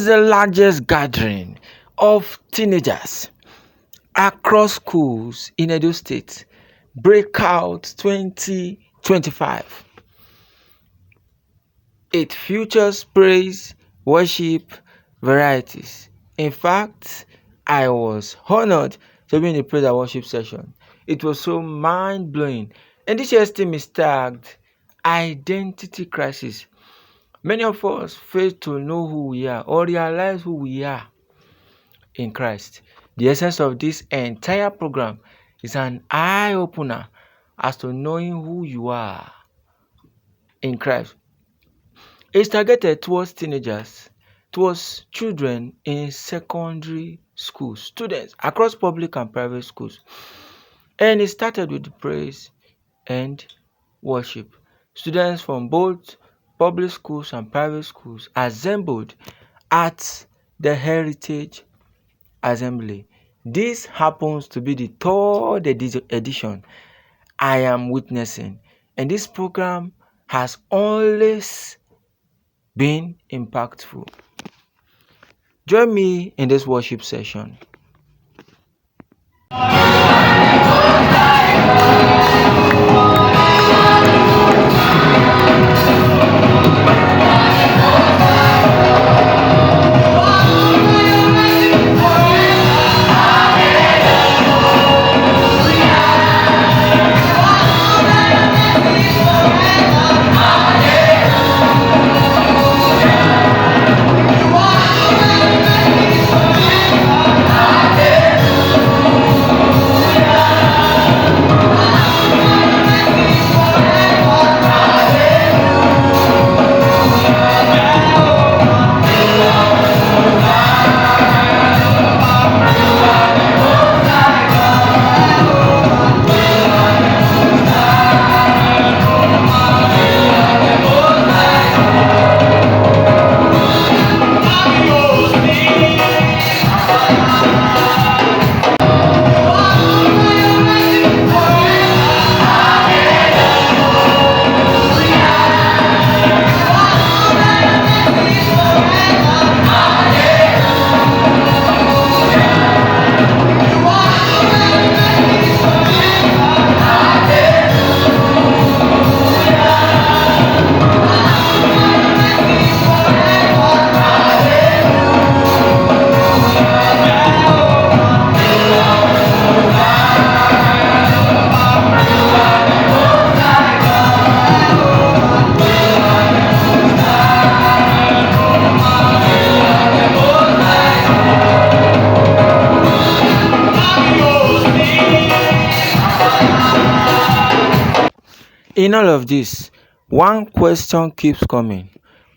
is the largest gathering of teenagers across schools in Edo State. Breakout 2025. It features praise, worship, varieties. In fact, I was honored to be in the praise and worship session. It was so mind blowing. And this year's theme is tagged Identity Crisis. Many of us fail to know who we are or realize who we are in Christ. The essence of this entire program is an eye opener as to knowing who you are in Christ. It's targeted towards teenagers, towards children in secondary schools, students across public and private schools. And it started with praise and worship. Students from both public schools and private schools assembled at the Heritage Assembly. This happens to be the third edition I am witnessing, and this program has always been impactful. Join me in this worship session. In all of this, one question keeps coming.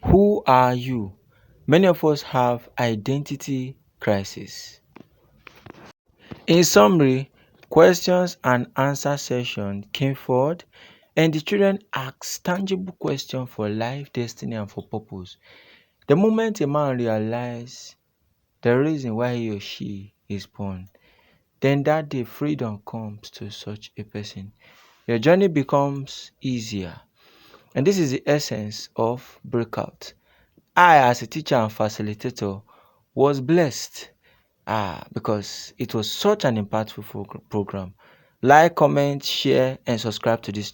Who are you? Many of us have identity crisis. In summary, questions and answer session came forward, and the children asked tangible questions for life, destiny, and for purpose. The moment a man realizes the reason why he or she is born, then that day freedom comes to such a person. Your journey becomes easier. And this is the essence of Breakout. I, as a teacher and facilitator, was blessed because it was such an impactful program. Like, comment, share, and subscribe to this